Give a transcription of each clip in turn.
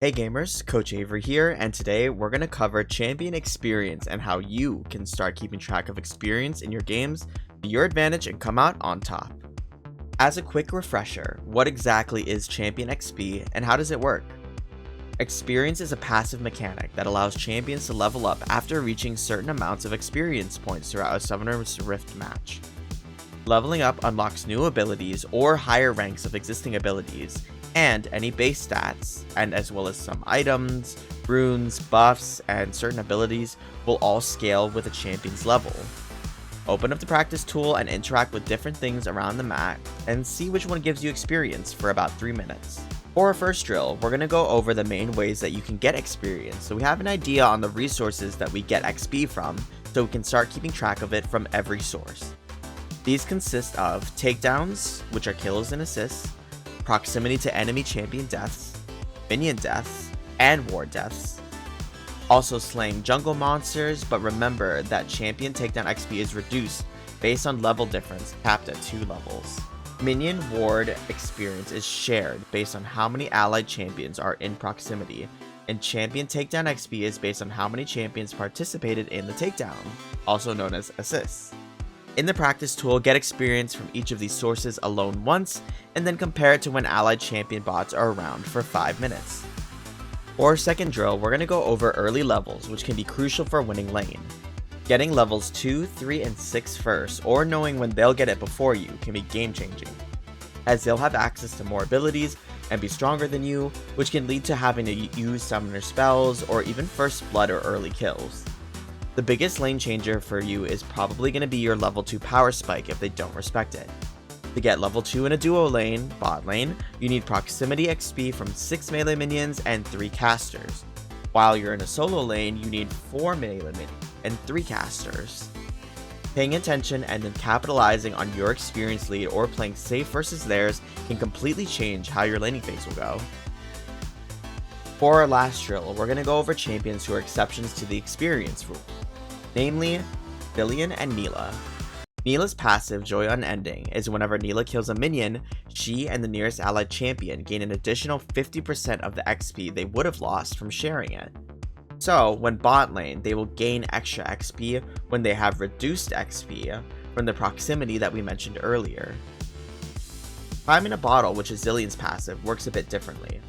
Hey gamers, Coach Avery here, and today we're going to cover champion experience and how you can start keeping track of experience in your games to your advantage and come out on top. As a quick refresher, what exactly is champion XP and how does it work? Experience is a passive mechanic that allows champions to level up after reaching certain amounts of experience points throughout a Summoner's Rift match. Leveling up unlocks new abilities or higher ranks of existing abilities, and any base stats, and as well as some items, runes, buffs, and certain abilities will all scale with a champion's level. Open up the practice tool and interact with different things around the map and see which one gives you experience for about 3 minutes. For our first drill, we're going to go over the main ways that you can get experience so we have an idea on the resources that we get XP from so we can start keeping track of it from every source. These consist of takedowns, which are kills and assists, proximity to enemy champion deaths, minion deaths, and ward deaths. Also slaying jungle monsters, but remember that champion takedown XP is reduced based on level difference capped at 2 levels. Minion ward experience is shared based on how many allied champions are in proximity, and champion takedown XP is based on how many champions participated in the takedown, also known as assists. In the practice tool, get experience from each of these sources alone once, and then compare it to when allied champion bots are around for 5 minutes. For our second drill, we're going to go over early levels, which can be crucial for winning lane. Getting levels 2, 3, and 6 first, or knowing when they'll get it before you, can be game changing, as they'll have access to more abilities and be stronger than you, which can lead to having to use summoner spells or even first blood or early kills. The biggest lane changer for you is probably going to be your level 2 power spike if they don't respect it. To get level 2 in a duo lane, bot lane, you need proximity XP from 6 melee minions and 3 casters. While you're in a solo lane, you need 4 melee minions and 3 casters. Paying attention and then capitalizing on your experience lead or playing safe versus theirs can completely change how your laning phase will go. For our last drill, we're going to go over champions who are exceptions to the experience rule, namely Zilean and Nilah. Nilah's passive, Joy Unending, is whenever Nilah kills a minion, she and the nearest allied champion gain an additional 50% of the XP they would have lost from sharing it. So, when bot lane, they will gain extra XP when they have reduced XP from the proximity that we mentioned earlier. Time in a Bottle, which is Zilean's passive, works a bit differently.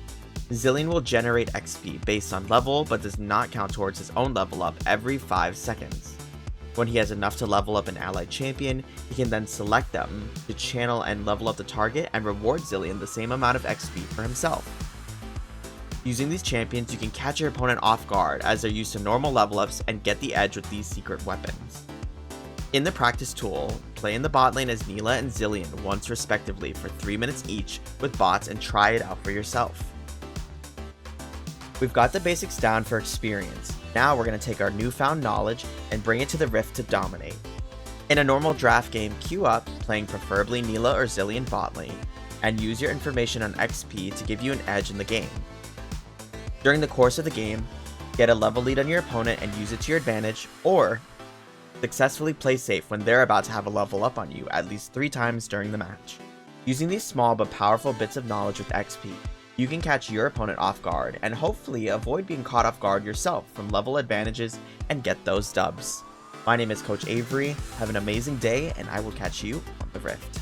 Zilean will generate XP based on level, but does not count towards his own level up every 5 seconds. When he has enough to level up an allied champion, he can then select them to channel and level up the target and reward Zilean the same amount of XP for himself. Using these champions, you can catch your opponent off guard as they're used to normal level ups and get the edge with these secret weapons. In the practice tool, play in the bot lane as Nilah and Zilean once respectively for 3 minutes each with bots and try it out for yourself. We've got the basics down for experience. Now we're going to take our newfound knowledge and bring it to the Rift to dominate. In a normal draft game, queue up, playing preferably Nilah or Zilean bot lane, and use your information on XP to give you an edge in the game. During the course of the game, get a level lead on your opponent and use it to your advantage, or successfully play safe when they're about to have a level up on you at least 3 times during the match. Using these small but powerful bits of knowledge with XP, you can catch your opponent off guard and hopefully avoid being caught off guard yourself from level advantages and get those dubs. My name is Coach Avery, have an amazing day, and I will catch you on the Rift.